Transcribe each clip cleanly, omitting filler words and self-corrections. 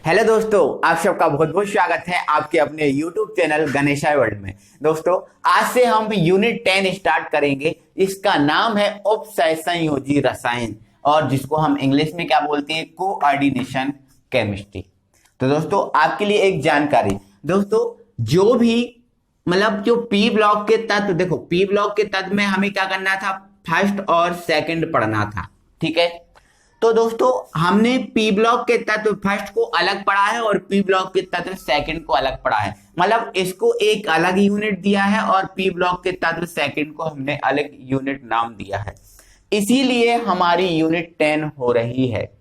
Hello दोस्तों, आप सबका बहुत बहुत स्वागत है आपके अपने YouTube चैनल गणेशाय वर्ल्ड में। दोस्तों, आज से हम यूनिट 10 स्टार्ट करेंगे। इसका नाम है उपसंयोजी रसायन और जिसको हम इंग्लिश में क्या बोलते हैं, कोऑर्डिनेशन केमिस्ट्री। तो दोस्तों, आपके लिए एक जानकारी। दोस्तों, जो भी जो पी ब्लॉक के तत्व, देखो पी ब्लॉक के तत्व में हमें क्या करना था, फर्स्ट और सेकंड पढ़ना था। ठीक है, तो दोस्तों हमने पी ब्लॉक के तत्व फर्स्ट को अलग पढ़ा है और पी ब्लॉक के तत्व सेकंड को अलग पढ़ा है। इसको एक अलग यूनिट दिया है और पी ब्लॉक के तत्व सेकंड को हमने अलग यूनिट नाम दिया है। इसीलिए हमारी यूनिट 10 हो रही है।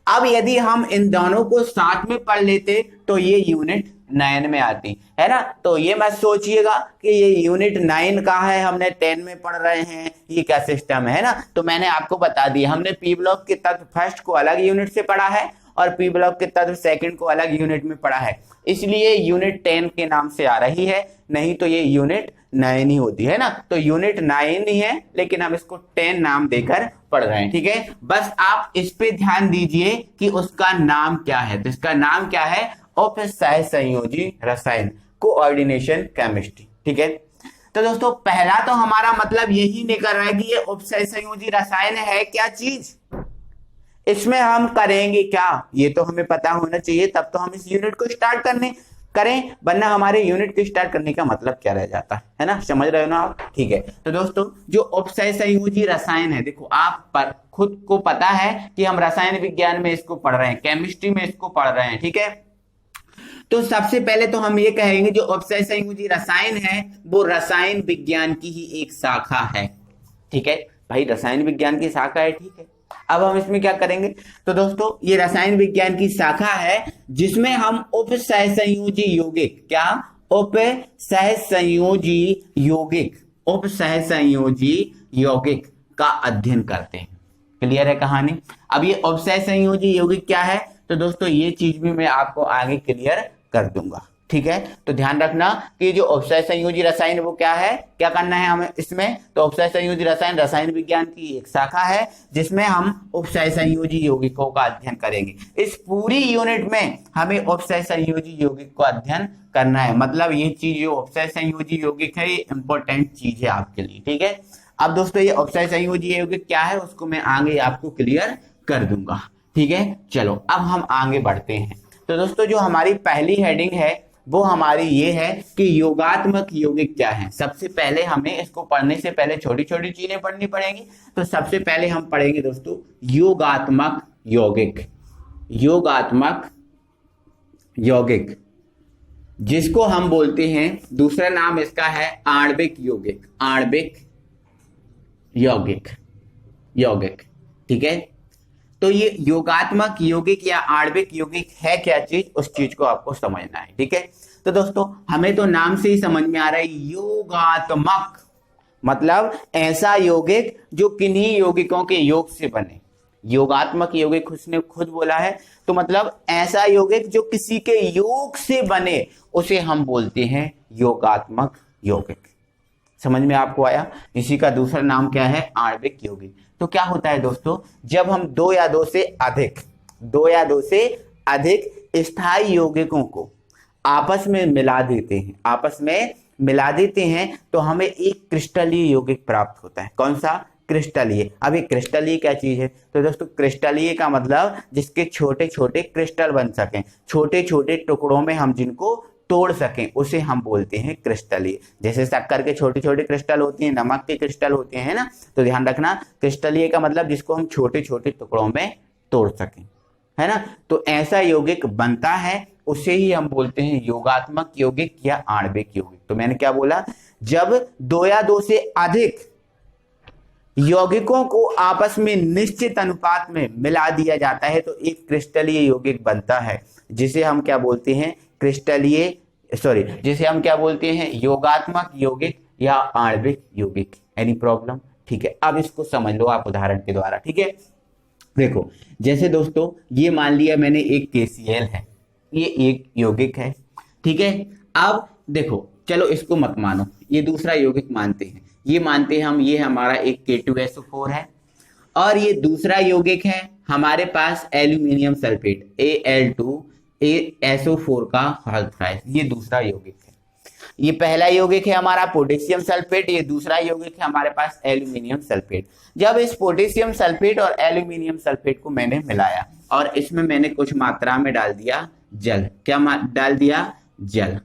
अब यदि हम इन दोनों को साथ में पढ़ लेते तो ये यूनिट 9 में आती है ना। तो ये मत सोचिएगा कि ये यूनिट 9 का है, हमने 10 में पढ़ रहे हैं, ये क्या सिस्टम है ना। तो मैंने आपको बता दिया, हमने पी ब्लॉक के तत्व फर्स्ट को अलग यूनिट से पढ़ा है और पी ब्लॉक के तत्व सेकंड को अलग यूनिट में पढ़ा है। इसलिए यूनिट 10 के नाम से आ रही है, नहीं तो ये यूनिट 9 ही होती है ना। तो यूनिट 9 ही है, लेकिन हम इसको 10 नाम देकर पढ़ रहे हैं। ठीक है, बस आप इस पे ध्यान दीजिए कि उसका नाम क्या है। तो इसका नाम क्या है, उपसंयोजी रसायन, कोऑर्डिनेशन केमिस्ट्री। ठीक है, तो दोस्तों पहला तो हमारा मतलब यही निकल रहा है कि ये उपसंयोजी रसायन है क्या चीज, इसमें हम करेंगे क्या, ये तो हमें पता होना चाहिए, तब तो हम इस यूनिट को स्टार्ट करें, वरना हमारे यूनिट को स्टार्ट करने का मतलब क्या रह जाता है ना। समझ रहे हो ना आप। ठीक है, तो दोस्तों जो उपसंयोजी रसायन है, देखो आप पर खुद को पता है कि हम रसायन विज्ञान में इसको पढ़ रहे हैं, केमिस्ट्री में इसको पढ़ रहे हैं। ठीक है, तो सबसे पहले तो हम ये कहेंगे जो उपसंयोजी रसायन है वो रसायन विज्ञान की ही एक शाखा है। ठीक है भाई, रसायन विज्ञान की शाखा है। ठीक है, अब हम इसमें क्या करेंगे, तो दोस्तों ये रसायन विज्ञान की शाखा है जिसमें हम उपसंयोजी यौगिक, क्या उपसंयोजी यौगिक का अध्ययन करते हैं। क्लियर है कहानी। अब ये उपसंयोजी यौगिक क्या है, तो दोस्तों ये चीज भी मैं आपको आगे क्लियर कर दूंगा। ठीक है, तो ध्यान रखना कि जो उपसंयोजी रसायन वो क्या है, क्या करना है हमें इसमें। तो उपसंयोजी रसायन रसायन विज्ञान की एक शाखा है जिसमें हम उपसंयोजी यौगिकों का अध्ययन करेंगे। इस पूरी यूनिट में हमें उपसंयोजी यौगिक का अध्ययन करना है। मतलब ये चीज जो उपसंयोजी यौगिक है, ये इंपॉर्टेंट चीज है आपके लिए। ठीक है, अब दोस्तों ये उपसंयोजी यौगिक क्या है उसको मैं आगे आपको क्लियर कर दूंगा। ठीक है, चलो अब हम आगे बढ़ते हैं। तो दोस्तों जो हमारी पहली हेडिंग है वो हमारी ये है कि योगात्मक यौगिक क्या है। सबसे पहले हमें इसको पढ़ने से पहले छोटी छोटी चीजें पढ़नी पड़ेंगी। तो सबसे पहले हम पढ़ेंगे दोस्तों योगात्मक यौगिक। योगात्मक यौगिक जिसको हम बोलते हैं, दूसरा नाम इसका है आणविक यौगिक। आणविक यौगिक। ठीक है, तो ये योगात्मक यौगिक या आणविक यौगिक है क्या चीज, उस चीज को आपको समझना है। ठीक है, तो दोस्तों हमें तो नाम से ही समझ में आ रहा है, योगात्मक मतलब ऐसा यौगिक जो किन्हीं यौगिकों के योग से बने। योगात्मक यौगिक उसने खुद बोला है, तो मतलब ऐसा यौगिक जो किसी के योग से बने उसे हम बोलते हैं योगात्मक यौगिक। समझ में आपको आया। इसी का दूसरा नाम क्या है, आणविक यौगिक। तो क्या होता है दोस्तों, जब हम दो या दो से अधिक स्थायी यौगिकों को आपस में मिला देते हैं तो हमें एक क्रिस्टलीय यौगिक प्राप्त होता है। कौन सा, क्रिस्टलीय। अब ये क्रिस्टलीय क्या चीज है, तो दोस्तों क्रिस्टलीय का मतलब जिसके छोटे छोटे क्रिस्टल बन सकें, छोटे छोटे टुकड़ों में हम जिनको तोड़ सकें, उसे हम बोलते हैं क्रिस्टलीय। जैसे शक्कर के छोटे छोटे क्रिस्टल होते हैं, नमक के क्रिस्टल होते हैं ना। तो ध्यान रखना, क्रिस्टलीय का मतलब जिसको हम छोटे छोटे टुकड़ों में तोड़ सकें, है ना। तो ऐसा यौगिक बनता है, उसे ही हम बोलते हैं योगात्मक यौगिक या आणविक यौगिक। तो मैंने क्या बोला, जब दो या दो से अधिक यौगिकों को आपस में निश्चित अनुपात में मिला दिया जाता है तो एक क्रिस्टलीय यौगिक बनता है, जिसे हम क्या बोलते हैं, जिसे हम क्या बोलते हैं, योगात्मक यौगिक या आणविक यौगिक। Any problem. ठीक है, अब इसको समझ लो आप उदाहरण के द्वारा। ठीक है, देखो जैसे दोस्तों ये मान लिया मैंने एक KCl है, ये एक यौगिक है। ठीक है, अब देखो चलो इसको मत मानो, ये दूसरा यौगिक मानते हैं, ये मानते हैं हम, ये हमारा एक K2SO4 है और ये दूसरा यौगिक है हमारे पास एल्यूमिनियम सल्फेट Al2 SO4 का हाइड्राइड, ये दूसरा यौगिक है। ये पहला यौगिक है हमारा पोटेशियम सल्फेट, ये दूसरा यौगिक है हमारे पास एल्यूमिनियम सल्फेट। जब इस पोटेशियम सल्फेट और एल्यूमिनियम सल्फेट को मैंने मिलाया और इसमें मैंने कुछ मात्रा में डाल दिया जल, क्या डाल दिया? जल।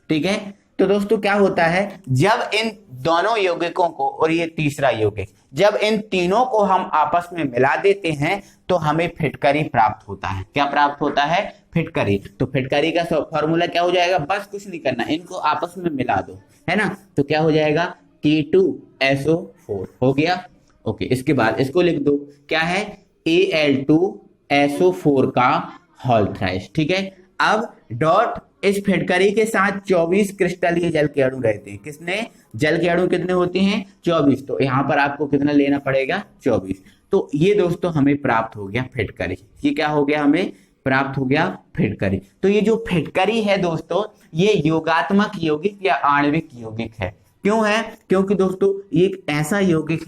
ठीक है, तो दोस्तों क्या होता है, जब इन दोनों यौगिकों को, और ये तीसरा यौगिक, जब इन तीनों को हम आपस में मिला देते हैं तो हमें फिटकरी प्राप्त होता है। क्या प्राप्त होता है? फिटकरी। तो फिटकरी का फॉर्मूला क्या हो जाएगा? बस कुछ नहीं करना, इनको आपस में मिला दो, है ना। तो क्या हो जाएगा? K2SO4 हो गया। ओके, इसके बाद इसको लिख दो, क्या है? Al2SO4 का होल थ्राइस। ठीक है, अब डॉट इस फिटकरी के साथ 24 क्रिस्टलीय जल के अणु रहते हैं। किसने? जल के अणु कितने होते हैं? 24। तो यहां पर आपको कितना लेना पड़ेगा? 24। तो ये दोस्तों हमें प्राप्त हो गया फिटकरी। ये क्या हो गया? हमें प्राप्त हो गया फिटकरी। तो ये जो फिटकरी है दोस्तों, ये योगात्मक यौगिक या आणविक यौगिक है। क्यों है? क्योंकि दोस्तों ये एक ऐसा यौगिक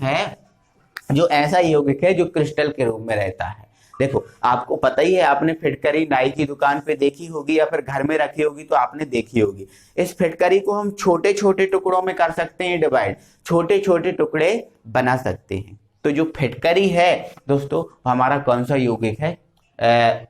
है जो क्रिस्टल के रूप में रहता है। देखो, आपको पता ही है, आपने फिटकरी नाई की दुकान पे देखी होगी या फिर घर में रखी होगी तो आपने देखी होगी। इस फिटकरी को हम छोटे छोटे टुकड़ों में कर सकते हैं डिवाइड, छोटे छोटे टुकड़े बना सकते हैं। तो जो फिटकरी है दोस्तों, हमारा कौन सा यौगिक है?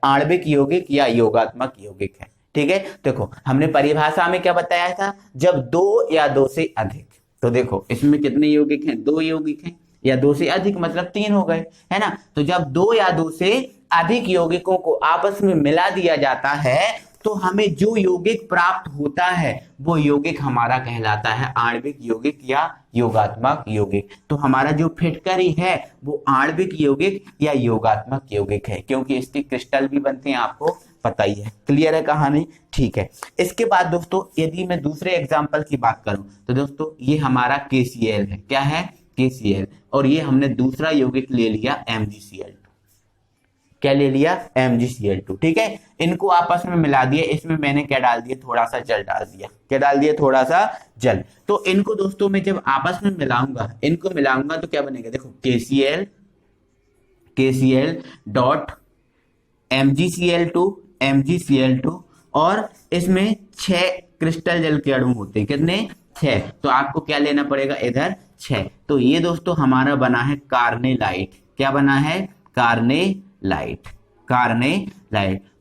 आणविक यौगिक या योगात्मक यौगिक है। ठीक है, देखो हमने परिभाषा में क्या बताया था? जब दो या दो से अधिक, तो देखो इसमें कितने यौगिक हैं? दो यौगिक हैं, या दो से अधिक मतलब तीन हो गए, है ना। तो जब दो या दो से अधिक यौगिकों को आपस में मिला दिया जाता है तो हमें जो यौगिक प्राप्त होता है वो यौगिक हमारा कहलाता है आणविक यौगिक या योगात्मक यौगिक। तो हमारा जो फिटकरी है वो आणविक यौगिक या योगात्मक यौगिक है, क्योंकि इसके क्रिस्टल भी बनते हैं, आपको पता ही है। क्लियर है कहानी? ठीक है। इसके बाद दोस्तों यदि मैं दूसरे एग्जाम्पल की बात करूं तो दोस्तों ये हमारा KCl है। क्या है? KCl। और ये हमने दूसरा यौगिक ले लिया MgCl2। क्या ले लिया? MgCl2। ठीक है, इनको आपस में मिला दिया। इसमें मैंने क्या डाल दिया? थोड़ा सा जल डाल दिया। क्या डाल दिया? थोड़ा सा जल। तो इनको दोस्तों मैं जब आपस में मिलाऊंगा तो क्या बनेगा? देखो KCl डॉट MgCl2 और इसमें 6 क्रिस्टल जल के अणु होते हैं। कितने? 6। तो आपको क्या लेना पड़ेगा? इधर 6। तो ये दोस्तों हमारा बना है कार्नेलाइट। क्या बना है? कार्नेलाइट।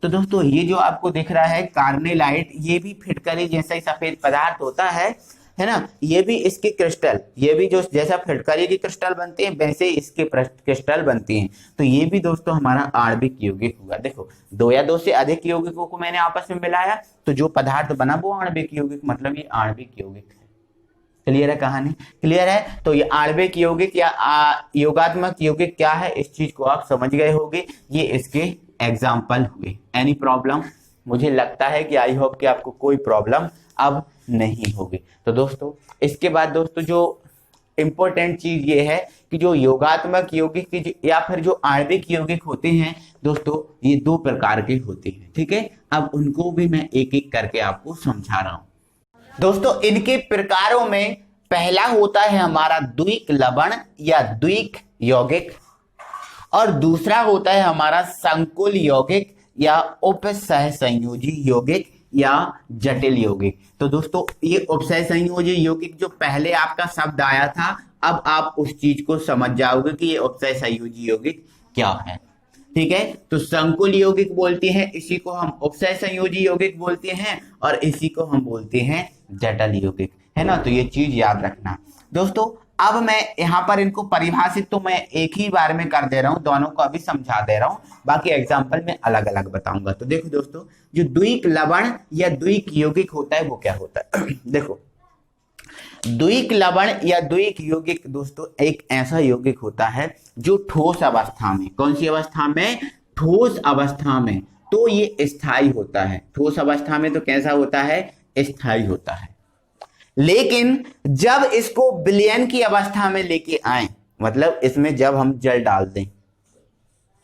तो दोस्तों ये जो आपको दिख रहा है कार्नेलाइट, ये भी फिटकरी जैसा ही सफेद पदार्थ होता है ना। ये भी इसके क्रिस्टल, ये भी जो जैसा फिटकरी के क्रिस्टल बनते हैं वैसे इसके क्रिस्टल बनती हैं। तो ये भी दोस्तों हमारा आणविक यौगिक हुआ। देखो, दो या दो से अधिक यौगिकों को मैंने आपस में मिलाया तो जो पदार्थ बना वो आणविक यौगिक, मतलब ये आणविक यौगिक है। क्लियर है कहानी? क्लियर है। तो ये आणविक यौगिक या योगात्मक यौगिक क्या है, इस चीज को आप समझ गए होंगे। ये इसके एग्जाम्पल हुए। Any problem? मुझे लगता है कि आई होप कि आपको कोई प्रॉब्लम अब नहीं होगी। तो दोस्तों इसके बाद दोस्तों जो इंपॉर्टेंट चीज ये है कि जो योगात्मक यौगिक या फिर जो आणविक यौगिक होते हैं दोस्तों, ये दो प्रकार के होते हैं। ठीक है, अब उनको भी मैं एक एक करके आपको समझा रहा हूं। दोस्तों इनके प्रकारों में पहला होता है हमारा द्विक लवण या द्विक यौगिक, और दूसरा होता है हमारा संकुल यौगिक या उपसहसंयोजी यौगिक या जटिल यौगिक। तो दोस्तों ये उपसहसंयोजी यौगिक जो पहले आपका शब्द आया था, अब आप उस चीज को समझ जाओगे कि ये उपसहसंयोजी यौगिक क्या है। ठीक है, तो संकुल यौगिक बोलते हैं, इसी को हम उपसहसंयोजी यौगिक बोलते हैं, और इसी को हम बोलते हैं जटिल यौगिक, है ना। तो ये चीज याद रखना दोस्तों। अब मैं यहाँ पर इनको परिभाषित तो मैं एक ही बार में कर दे रहा हूँ, दोनों को अभी समझा दे रहा हूँ, बाकी एग्जाम्पल में अलग अलग बताऊंगा। तो देखो दोस्तों, जो द्विक लवण या द्विक यौगिक होता है वो क्या होता है देखो, द्विक लवण या द्विक यौगिक दोस्तों एक ऐसा यौगिक होता है जो ठोस अवस्था में, कौन सी अवस्था में? ठोस अवस्था में तो ये स्थायी होता है। ठोस अवस्था में तो कैसा होता है? स्थायी होता है। लेकिन जब इसको विलयन की अवस्था में लेके आए, मतलब इसमें जब हम जल डाल दें,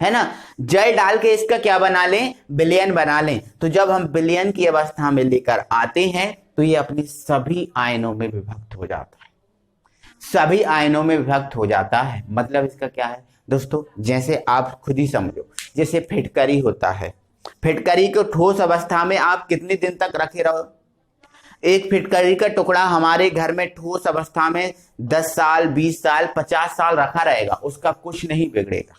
है ना, जल डाल के इसका क्या बना लें? विलयन बना लें। तो जब हम विलयन की अवस्था में लेकर आते हैं तो ये अपनी सभी आयनों में विभक्त हो जाता है। सभी आयनों में विभक्त हो जाता है। मतलब इसका क्या है दोस्तों, जैसे आप खुद ही समझो, जैसे फिटकरी होता है, फिटकरी को ठोस अवस्था में आप कितने दिन तक रखे रहो? एक फिटकरी का टुकड़ा हमारे घर में ठोस अवस्था में 10 साल, 20 साल, 50 साल रखा रहेगा, उसका कुछ नहीं बिगड़ेगा।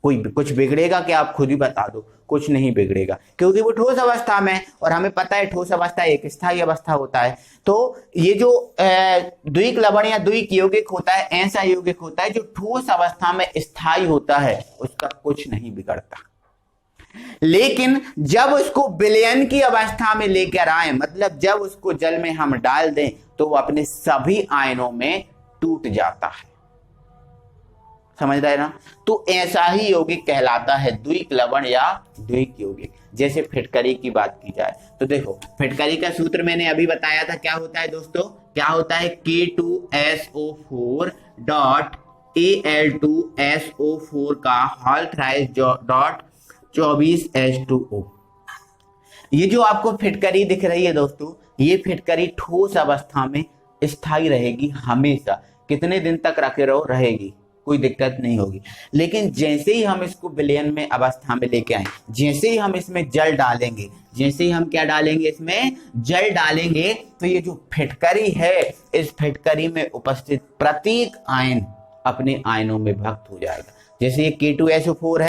कोई कुछ बिगड़ेगा क्या? आप खुद ही बता दो। कुछ नहीं बिगड़ेगा, क्योंकि वो ठोस अवस्था में है, और हमें पता है ठोस अवस्था एक स्थायी अवस्था होता है। तो ये जो द्विक लवण या द्विक यौगिक होता है, ऐसा यौगिक होता है जो ठोस अवस्था में स्थायी होता है, उसका कुछ नहीं बिगड़ता। लेकिन जब उसको विलयन की अवस्था में लेकर आए, मतलब जब उसको जल में हम डाल दें, तो वो अपने सभी आयनों में टूट जाता है। समझ रहे ना? तो ऐसा ही यौगिक कहलाता है द्विक लवण या द्विक यौगिक। जैसे फिटकरी की बात की जाए तो देखो, फिटकरी का सूत्र मैंने अभी बताया था, क्या होता है दोस्तों? क्या होता है? K2SO4 डॉट Al2SO4 का होल थ्राइस डॉट 24H2O। ये जो आपको फिटकरी दिख रही है दोस्तों, ये फिटकरी ठोस अवस्था में स्थायी रहेगी हमेशा। कितने दिन तक रखे रहो, रहेगी, कोई दिक्कत नहीं होगी। लेकिन जैसे ही हम इसको विलयन में अवस्था में लेके आए, जैसे ही हम इसमें जल डालेंगे, जैसे ही हम क्या डालेंगे, इसमें जल डालेंगे, तो ये जो फिटकरी है, इस फिटकरी में उपस्थित प्रत्येक आयन अपने आयनों में विभक्त हो जाएगा। जैसे ये K2SO4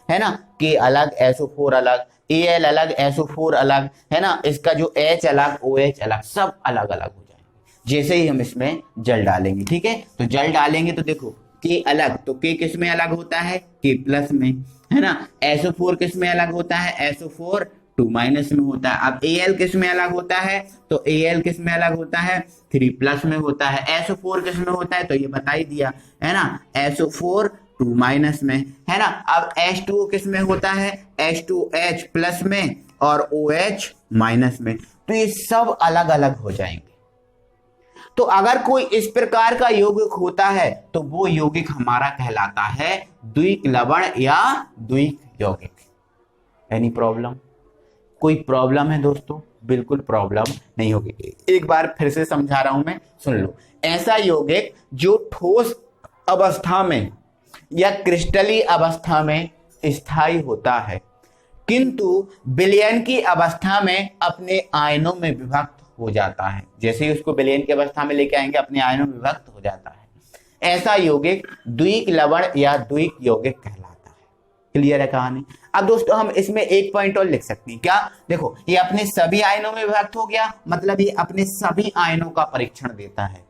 है ना, K अलग, SO4 अलग, Al अलग, SO4 अलग, है ना, इसका जो H अलग, OH अलग, सब अलग अलग हो जाएंगे जैसे ही हम इसमें जल डालेंगे। ठीक है, तो जल डालेंगे तो देखो K अलग, तो K किस में अलग होता है? K प्लस में, है ना। SO4 किस में अलग होता है? SO4 2 माइनस में होता है। अब Al किस में अलग होता है? तो Al किस में अलग होता है? 3 प्लस में होता है। SO4 किस में होता है? तो ये बता ही दिया, है ना, SO4 2 माइनस में, है ना। अब H2O किस में होता है? H2H प्लस में और OH माइनस में। तो ये सब अलग अलग हो जाएंगे। तो अगर कोई इस प्रकार का यौगिक होता है तो वो यौगिक हमारा कहलाता है द्विक लवण या द्विक यौगिक। Any problem? कोई प्रॉब्लम है दोस्तों? बिल्कुल प्रॉब्लम नहीं होगी। एक बार फिर से समझा रहा हूं मैं, सुन लो। ऐसा यौगिक जो ठोस अवस्था में या क्रिस्टली अवस्था में स्थायी होता है, किंतु विलयन की अवस्था में अपने आयनों में विभक्त हो जाता है। जैसे ही उसको विलयन की अवस्था में लेके आएंगे, अपने आयनों में विभक्त हो जाता है। ऐसा यौगिक द्विक लवण या द्विक यौगिक कहलाता है। क्लियर है कहानी? अब दोस्तों हम इसमें एक पॉइंट और लिख सकते हैं। क्या? देखो, ये अपने सभी आयनों में विभक्त हो गया, मतलब ये अपने सभी आयनों का परीक्षण देता है।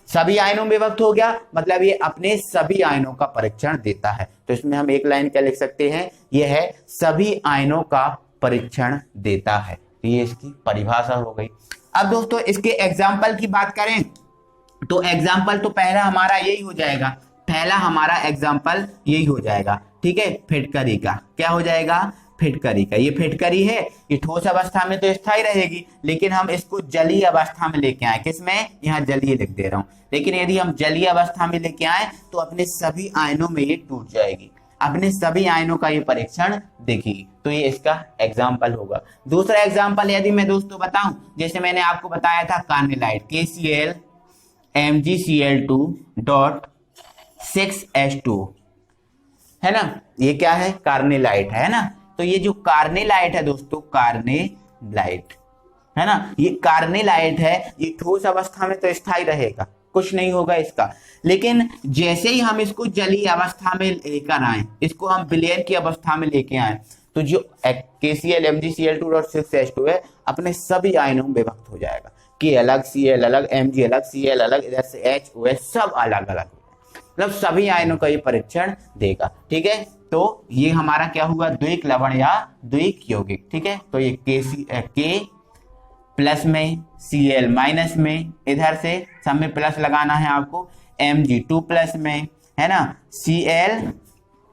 सभी आयनों में विभक्त हो गया, मतलब ये अपने सभी आयनों का परीक्षण देता है। तो इसमें हम एक लाइन क्या लिख सकते हैं? यह है सभी आयनों का परीक्षण देता है। ये इसकी परिभाषा हो गई। अब दोस्तों इसके एग्जाम्पल की बात करें तो एग्जाम्पल तो पहला हमारा यही हो जाएगा, पहला हमारा एग्जाम्पल यही हो जाएगा। ठीक है, फिटकरी का क्या हो जाएगा? फिटकरी का। ये फिटकरी है, ये ठोस अवस्था में तो स्थायी रहेगी, लेकिन हम इसको जलीय अवस्था में लेके आए। किसमें? यहाँ जलीय लिख दे रहा हूं। लेकिन यदि हम जलीय अवस्था में लेके आए तो अपने सभी आयनों में ये टूट जाएगी, अपने सभी आयनों का ये परीक्षण देखेगी। तो ये इसका एग्जाम्पल होगा। दूसरा एग्जाम्पल यदि मैं दोस्तों बताऊं, जैसे मैंने आपको बताया था कार्निलाइट, KCl MgCl2.6H2, है ना, ये क्या है? कार्निलाइट है ना। तो ये जो कार्निलाइट है दोस्तों, कार्निलाइट है ना, ये कार्निलाइट है, ये ठोस अवस्था में तो स्थायी रहेगा, कुछ नहीं होगा इसका। लेकिन जैसे ही हम इसको जलीय अवस्था में लेकर आए, इसको हम विलयन की अवस्था में लेके आए, तो जो KCl MgCl2.6H2 है, अपने सभी आयनों में विभक्त हो जाएगा। K अलग, Cl अलग, Mg अलग, Cl अलग, इधर से H OH सब अलग अलग, मतलब सभी आयनों का ये परीक्षण देगा। ठीक है, तो ये हमारा क्या हुआ? द्विक लवण या द्विक यौगिक। ठीक है, तो ये K प्लस में, Cl माइनस में, इधर से सब में प्लस लगाना है आपको, Mg2 प्लस में, है ना,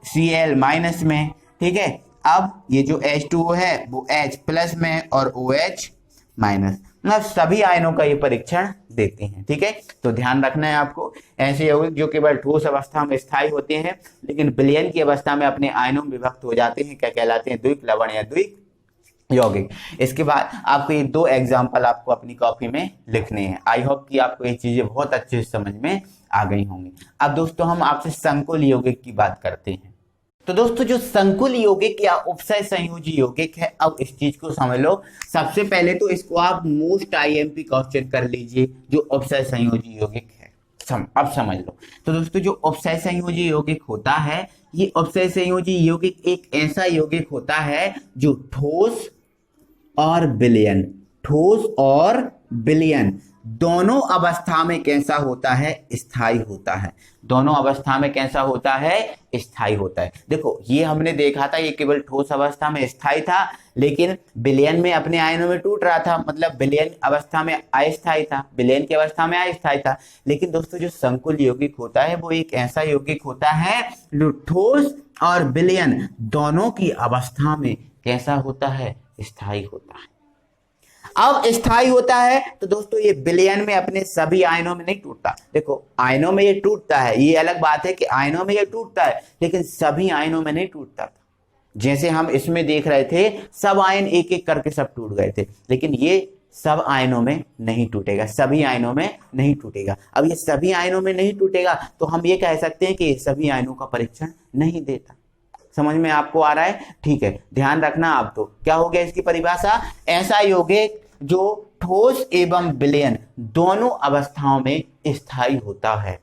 Cl माइनस में। ठीक है, अब ये जो H2O है वो H प्लस में और OH माइनस, मतलब सभी आयनों का ये परीक्षण देते हैं। ठीक है, तो ध्यान रखना है आपको। ऐसे यौगिक जो केवल ठोस अवस्था में स्थायी होते हैं लेकिन विलयन की अवस्था में अपने आयनों में विभक्त हो जाते हैं, क्या कहलाते हैं? द्विक लवण या द्विक यौगिक। इसके बाद आपको ये 2 एग्जाम्पल आपको अपनी कॉपी में लिखने हैं। आई होप कि आपको ये चीजें बहुत अच्छे से समझ में आ गई होंगी। अब दोस्तों हम आपसे संकुल यौगिक की बात करते हैं। तो दोस्तों जो संकुल यौगिक या उपसय संयोजी यौगिक है, अब इस चीज को समझ लो। सबसे पहले तो इसको आप मोस्ट आईएमपी क्वेश्चन कर लीजिए, जो उपसय संयोजी यौगिक है। अब समझ लो। तो दोस्तों जो उपसय संयोजी यौगिक होता है, ये उपसय संयोजी यौगिक एक ऐसा यौगिक होता है जो ठोस और विलयन दोनों अवस्था में कैसा होता है, स्थायी होता है। दोनों अवस्था में कैसा होता है, स्थायी होता है। देखो ये हमने देखा था, ये केवल ठोस अवस्था में स्थायी था, लेकिन विलयन में अपने आयनों में टूट रहा था, मतलब विलयन अवस्था में अस्थायी था, विलयन की अवस्था में अस्थायी था। लेकिन दोस्तों जो संकुल यौगिक होता है वो एक ऐसा यौगिक होता है जो ठोस और विलयन दोनों की अवस्था में कैसा होता है, स्थायी होता है। अब स्थायी होता है तो दोस्तों ये विलयन में अपने सभी आयनों में नहीं टूटता। देखो आयनों में ये टूटता है, ये अलग बात है कि आयनों में ये टूटता है, लेकिन सभी आयनों में नहीं टूटता था। जैसे हम इसमें देख रहे थे, सब आयन एक एक करके सब टूट गए थे, लेकिन ये सब आयनों में नहीं टूटेगा, सभी आयनों में नहीं टूटेगा। अब ये सभी आयनों में नहीं टूटेगा तो हम ये कह सकते हैं कि ये सभी आयनों का परीक्षण नहीं देता। समझ में आपको आ रहा है? ठीक है, ध्यान रखना। आप तो क्या हो गया इसकी परिभाषा, ऐसा यौगिक जो ठोस एवं विलयन दोनों अवस्थाओं में स्थायी होता है,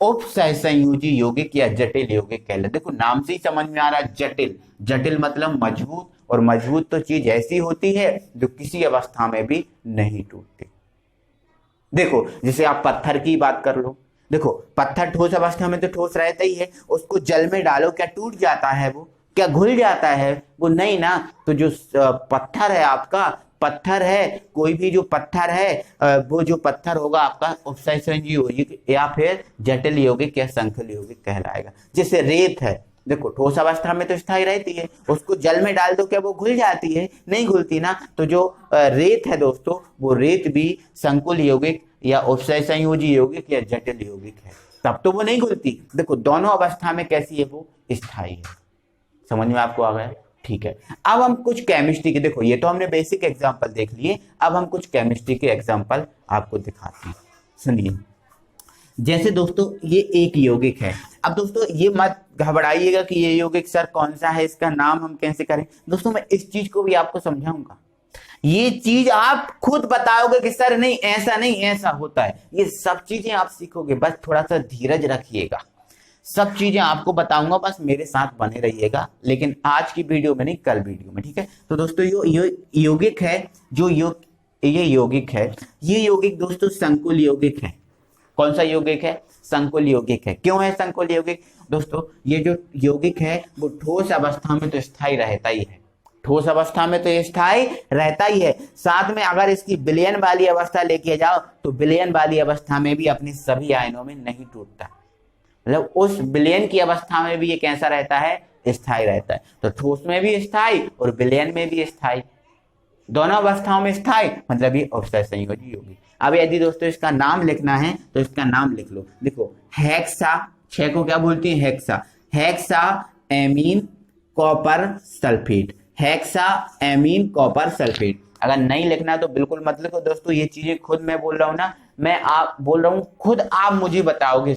उपसहसंयोजी यौगिक या जटिल यौगिक कहलाता है। देखो नाम से ही समझ में आ रहा है, जटिल। जटिल मतलब मजबूत, और मजबूत तो चीज ऐसी होती है जो किसी अवस्था में भी नहीं टूटती। देखो जैसे आप पत्थर की बात कर लो, देखो पत्थर ठोस अवस्था में तो ठोस रहता ही है, उसको जल में डालो क्या टूट जाता है वो, क्या घुल जाता है वो? नहीं ना। तो जो पत्थर है आपका, पत्थर है, कोई भी जो पत्थर है वो जो पत्थर होगा आपका उपसहसंयोजी यौगिक या फिर जटिल यौगिक या संकुल यौगिक कहलाएगा। जैसे रेत है, देखो ठोस अवस्था में तो स्थायी रहती है, उसको जल में डाल दो क्या वो घुल जाती है? नहीं घुलती ना। तो जो रेत है दोस्तों, वो रेत भी संकुल यौगिक या उपसहसंयोजी यौगिक या जटिल यौगिक है, तब तो वो नहीं घुलती। देखो दोनों अवस्था में कैसी है, वो स्थायी है। समझ में आपको आ गया? ठीक है। अब हम कुछ केमिस्ट्री के, देखो ये तो हमने बेसिक एग्जांपल देख लिए, अब हम कुछ केमिस्ट्री के एग्जांपल आपको दिखाते हैं। सुनिए, जैसे दोस्तों ये एक यौगिक है। अब दोस्तों ये मत घबराइएगा कि ये यौगिक सर कौन सा है, इसका नाम हम कैसे करें। दोस्तों मैं इस चीज को भी आपको समझाऊंगा, ये चीज आप खुद बताओगे कि सर नहीं ऐसा नहीं ऐसा होता है। ये सब चीजें आप सीखोगे, बस थोड़ा सा धीरज रखिएगा, सब चीजें आपको बताऊंगा, बस मेरे साथ बने रहिएगा, लेकिन आज की वीडियो में नहीं, कल वीडियो में। ठीक है। तो दोस्तों ये यौगिक है, जो ये यौगिक है, ये यौगिक दोस्तों संकुल यौगिक है। कौन सा यौगिक है? संकुल यौगिक है। क्यों है संकुल यौगिक? दोस्तों ये जो यौगिक है वो ठोस अवस्था में तो स्थायी रहता ही है, ठोस अवस्था में तो ये स्थायी रहता ही है, साथ में अगर इसकी विलयन वाली अवस्था लेके जाओ तो विलयन वाली अवस्था में भी अपने सभी आयनों में नहीं टूटता, मतलब उस विलयन की अवस्था में भी ये कैसा रहता है, स्थायी रहता है। तो ठोस में भी स्थायी और विलयन में भी स्थायी, दोनों अवस्थाओं में स्थायी, मतलब ये उपसहसंयोजी यौगिक। अब यदि दोस्तों इसका नाम लिखना है तो इसका नाम लिख लो। देखो हेक्सा, 6 को क्या बोलती है? Hexa. Hexa amine copper sulphate, hexa amine copper sulphate. अगर नहीं लिखना तो बिल्कुल मत लिखो दोस्तों, ये चीजें खुद मैं बोल रहा हूं ना, मैं आप बोल रहा हूं, खुद आप मुझे बताओगे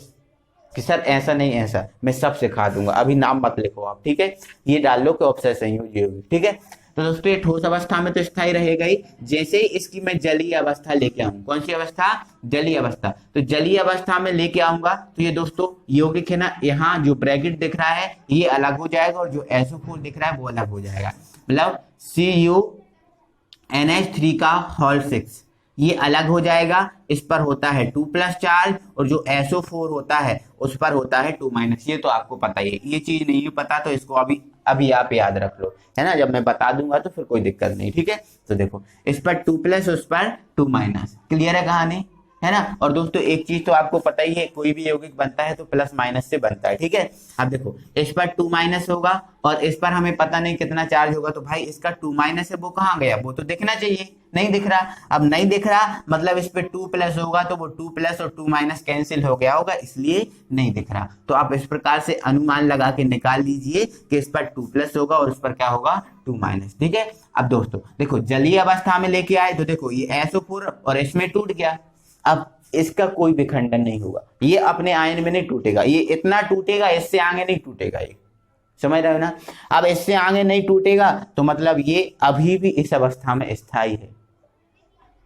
कि सर ऐसा नहीं ऐसा, मैं सब सिखा दूंगा। अभी नाम मत लिखो आप, ठीक है। ये डाल लो कि उपसहसंयोजी यौगिक, ठीक है। तो दोस्तों ये ठोस अवस्था में तो स्थायी रहेगा ही, जैसे ही इसकी मैं जलीय अवस्था लेके आऊंगा। कौन सी अवस्था? जलीय अवस्था। तो जलीय अवस्था में लेके आऊंगा तो ये दोस्तों यौगिक है ना, यहाँ जो ब्रैकेट दिख रहा है ये अलग हो जाएगा और जो SO4 दिख रहा है वो अलग हो जाएगा, मतलब CuNH3 का होल 6 ये अलग हो जाएगा। इस पर होता है 2+ चार्ज और जो SO4 होता है उस पर होता है 2-। ये तो आपको पता ही है, ये चीज नहीं है पता तो इसको अभी आप याद रख लो, है ना। जब मैं बता दूंगा तो फिर कोई दिक्कत नहीं, ठीक है। तो देखो इस पर 2+ उस पर 2-। क्लियर है कहानी, है ना। और दोस्तों एक चीज तो आपको पता ही है, कोई भी यौगिक बनता है तो प्लस माइनस से बनता है, ठीक है। अब देखो इस पर 2- होगा और इस पर हमें पता नहीं कितना चार्ज होगा, तो भाई इसका 2- है वो कहाँ गया, वो तो दिखना चाहिए, नहीं दिख रहा। अब नहीं दिख रहा मतलब इस पे 2+ होगा तो वो 2+ और 2- कैंसिल हो गया होगा, इसलिए नहीं दिख रहा। तो आप इस प्रकार से अनुमान लगा के निकाल लीजिए कि इस पर 2+ होगा और इस पर क्या होगा, 2-। ठीक है। अब दोस्तों देखो जलीय अवस्था में लेके आए तो देखो ये SO4 और इसमें टूट गया, अब इसका कोई विखंडन नहीं होगा, ये अपने आयन में नहीं टूटेगा, ये इतना टूटेगा, इससे आगे नहीं टूटेगा ये। समझ रहे हो ना। अब इससे आगे नहीं टूटेगा तो मतलब ये अभी भी इस अवस्था में स्थायी है,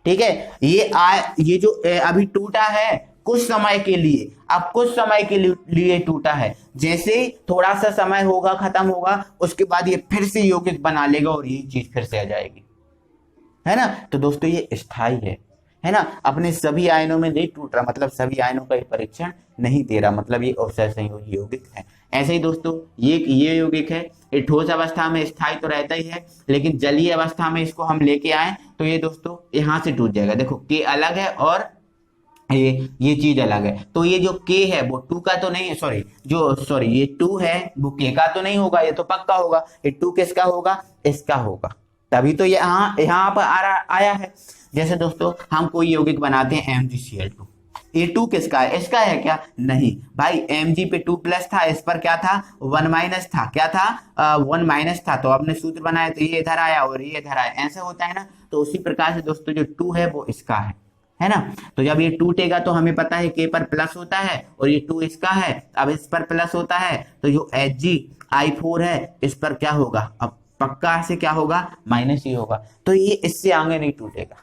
ठीक है। ये जो अभी टूटा है कुछ समय के लिए, अब कुछ समय के लिए टूटा है, जैसे ही थोड़ा सा समय होगा खत्म होगा उसके बाद ये फिर से यौगिक बना लेगा और ये चीज फिर से आ जाएगी, है ना। तो दोस्तों ये स्थायी है ना, अपने सभी आयनों में नहीं टूट रहा, मतलब सभी आयनों का परीक्षण नहीं दे रहा, मतलब ये उपसय संयोजी यौगिक है। ऐसे ही दोस्तों ये यौगिक है, ये ठोस अवस्था में स्थायी तो रहता ही है, लेकिन जलीय अवस्था में इसको हम लेके आए तो ये दोस्तों यहां से टूट जाएगा। देखो के अलग है और ये चीज अलग है, तो ये जो के है वो टू का तो नहीं है, सॉरी ये टू है वो के का तो नहीं होगा, ये तो पक्का होगा। ये टू किसका होगा, इसका होगा, तभी तो ये यहाँ पर आया है। जैसे दोस्तों हम कोई यौगिक बनाते हैं MgCl2, ये टू किसका है, इसका है क्या, नहीं भाई, Mg पे 2+ था, इस पर क्या था 1- था, क्या था 1- था, तो आपने सूत्र बनाया तो ये इधर आया और ये इधर आया, ऐसा होता है ना। तो उसी प्रकार से दोस्तों जो 2 है वो इसका है ना। तो जब ये टूटेगा तो हमें पता है K पर प्लस होता है और ये 2 इसका है, अब इस पर प्लस होता है तो जो Hg(I4) है इस पर क्या होगा, अब पक्का से क्या होगा, माइनस ही होगा, तो ये इससे आगे नहीं टूटेगा।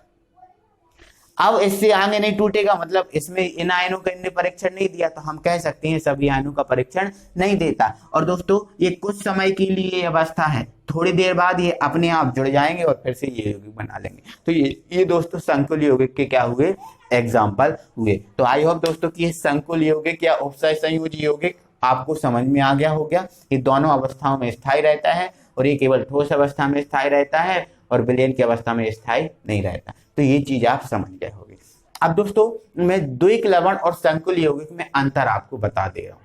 अब इससे आगे नहीं टूटेगा मतलब इसमें इन आयनों का इनने परीक्षण नहीं दिया, तो हम कह सकते हैं सभी आयनों का परीक्षण नहीं देता। और दोस्तों ये कुछ समय के लिए अवस्था है, थोड़ी देर बाद ये अपने आप जुड़ जाएंगे और फिर से ये यौगिक बना लेंगे। तो ये दोस्तों संकुल यौगिक के क्या हुए, एग्जाम्पल हुए। तो आई होप दोस्तों कि ये संकुल यौगिक या उपसय संयोजी यौगिक आपको समझ में आ गया हो गया। ये दोनों अवस्थाओं में स्थायी रहता है और ये केवल ठोस अवस्था में स्थायी रहता है और विलयन की अवस्था में स्थायी नहीं रहता। तो ये चीज आप समझ गए होंगे। अब दोस्तों मैं द्विक लवण और संकुल यौगिक में अंतर आपको बता दे रहा हूं।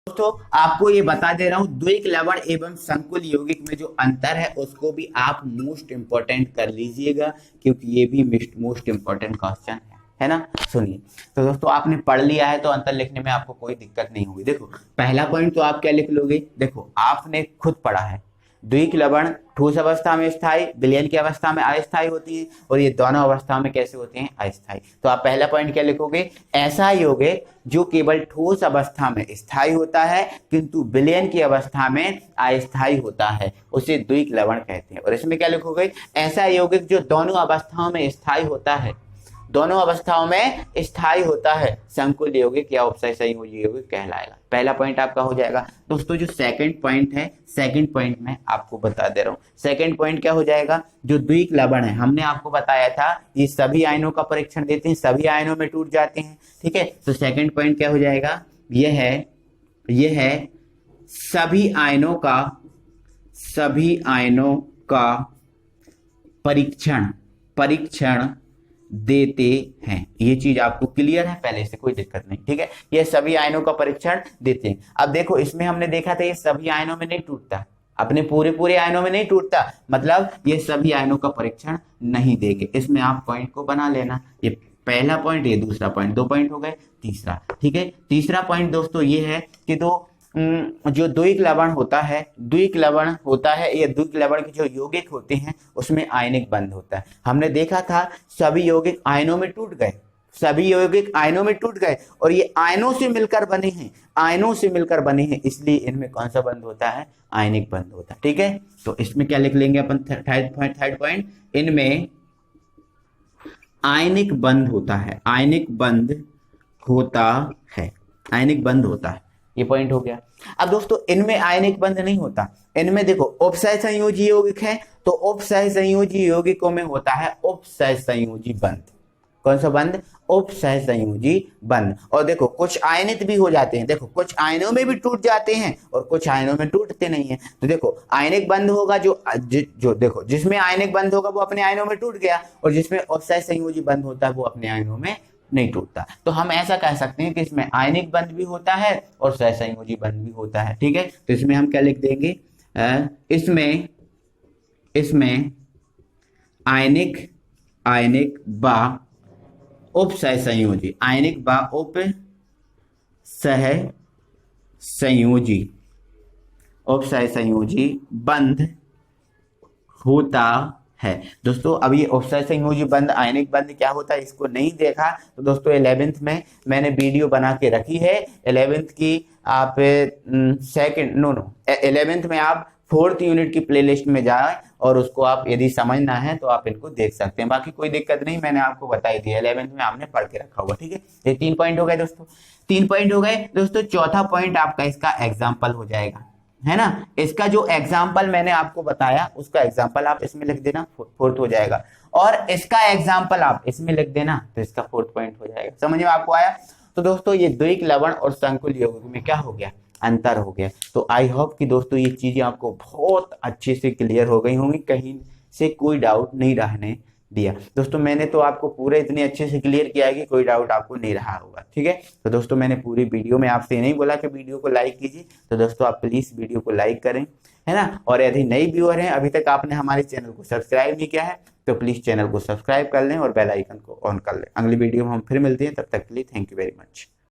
दोस्तों आपको ये बता दे रहा हूं द्विक लवण एवं संकुल यौगिक में जो अंतर है उसको भी आप मोस्ट इंपॉर्टेंट कर लीजिएगा, क्योंकि ये भी मोस्ट इंपॉर्टेंट क्वेश्चन है ना। सुनिए, तो दोस्तों आपने पढ़ लिया है तो अंतर लिखने में आपको कोई दिक्कत नहीं होगी। देखो पहला पॉइंट तो आप क्या लिख लोगे, देखो आपने खुद पढ़ा है द्विक लवण ठोस अवस्था में स्थायी, विलयन की अवस्था में अस्थायी होती है और ये दोनों अवस्था में कैसे होते हैं, अस्थायी। तो आप पहला पॉइंट क्या लिखोगे, ऐसा यौगिक जो केवल ठोस अवस्था में स्थायी होता है किंतु विलयन की अवस्था में अस्थायी होता है उसे द्विक लवण कहते हैं। और इसमें क्या लिखोगे, ऐसा यौगिक जो दोनों अवस्थाओं में स्थायी होता है, दोनों अवस्थाओं में स्थायी होता है, संकुल यौगिक या उपसय संयोजी यौगिक कहलाएगा। पहला पॉइंट आपका हो जाएगा। दोस्तों जो सेकंड पॉइंट है, सेकंड पॉइंट में आपको बता दे रहा हूं। सेकंड पॉइंट क्या हो जाएगा, जो द्विक लवण है हमने आपको बताया था ये सभी आयनों का परीक्षण देते हैं, सभी आयनों में टूट जाते हैं, ठीक है। तो सेकंड पॉइंट क्या हो जाएगा, ये है सभी आयनों का परीक्षण देते हैं। ये चीज आपको क्लियर है, पहले से कोई दिक्कत नहीं, ठीक है। ये सभी आयनों का परीक्षण देते हैं। अब देखो इसमें हमने देखा था ये सभी आयनों में नहीं टूटता, अपने पूरे आयनों में नहीं टूटता, मतलब ये सभी आयनों का परीक्षण नहीं देंगे। इसमें आप पॉइंट को बना लेना, ये पहला पॉइंट, ये दूसरा पॉइंट, 2 पॉइंट हो गए। तीसरा, ठीक है, तीसरा पॉइंट दोस्तों ये है कि जो द्विक लवण होता है, ये द्विक लवण के जो यौगिक होते हैं उसमें आयनिक बंध होता है। हमने देखा था सभी यौगिक आयनों में टूट गए, और ये आयनों से मिलकर बने हैं, इसलिए इनमें कौन सा बंध होता है, आयनिक बंध होता है, ठीक है। तो इसमें क्या लिख लेंगे अपन, थर्ड पॉइंट, इनमें आयनिक बंध होता है, ये पॉइंट हो गया। अब दोस्तों इनमें आयनिक बंध नहीं होता, इनमें देखो उपसय संयोजी यौगिक है, तो उपसय संयोजी यौगिकों में होता है उपसय संयोजी बंध। कौन सा बंध, उपसय संयोजी बंध। और देखो कुछ आयनित भी हो जाते हैं, देखो कुछ आयनों में भी टूट जाते हैं और कुछ आयनों में टूटते नहीं है। तो देखो आयनिक बंध होगा जो देखो जिसमें आयनिक बंध होगा वो अपने आयनों में टूट गया, और जिसमें उपसय संयोजी बंध होता है वो अपने आयनों में नहीं टूटता। तो हम ऐसा कह सकते हैं कि इसमें आयनिक बंध भी होता है और सहसंयोजी बंध भी होता है, ठीक है। तो इसमें हम क्या लिख देंगे, इसमें आयनिक बा उपसय संयोजी बंध होता है। दोस्तों अब ये ऑफसेट इमोजी बंद, आयनिक बंद क्या होता है इसको नहीं देखा तो दोस्तों 11th में मैंने वीडियो बना के रखी है। 11th की आप सेकंड नो नो 11th में आप 4th यूनिट की प्लेलिस्ट में जाए और उसको आप यदि समझना है तो आप इनको देख सकते हैं। बाकी कोई दिक्कत नहीं, मैंने आपको बताई दी 11th में आपने पढ़ के रखा होगा। ठीक है, ये 3 पॉइंट हो गए दोस्तों, 3 पॉइंट हो गए दोस्तों। चौथा पॉइंट आपका इसका एग्जाम्पल हो जाएगा, है ना। इसका जो एग्जाम्पल मैंने आपको बताया उसका एग्जाम्पल आप इसमें लिख देना, 4th हो जाएगा। और इसका एग्जाम्पल आप इसमें लिख देना तो इसका 4th पॉइंट हो जाएगा। समझ में आपको आया? तो दोस्तों ये द्विक लवण और संकुल योग में क्या हो गया, अंतर हो गया। तो आई होप कि दोस्तों ये चीजें आपको बहुत अच्छे से क्लियर हो गई होंगी, कहीं से कोई डाउट नहीं रहने दिया। दोस्तों मैंने तो आपको पूरे इतने अच्छे से क्लियर किया है कि कोई डाउट आपको नहीं रहा होगा। ठीक है, तो दोस्तों मैंने पूरी वीडियो में आपसे नहीं बोला कि वीडियो को लाइक कीजिए, तो दोस्तों आप प्लीज वीडियो को लाइक करें, है ना। और यदि नई व्यूअर हैं, अभी तक आपने हमारे चैनल को सब्सक्राइब नहीं किया है तो प्लीज चैनल को सब्सक्राइब कर लें और बेल आइकन को ऑन कर लें। अगली वीडियो में हम फिर मिलते हैं, तब तक के लिए थैंक यू वेरी मच।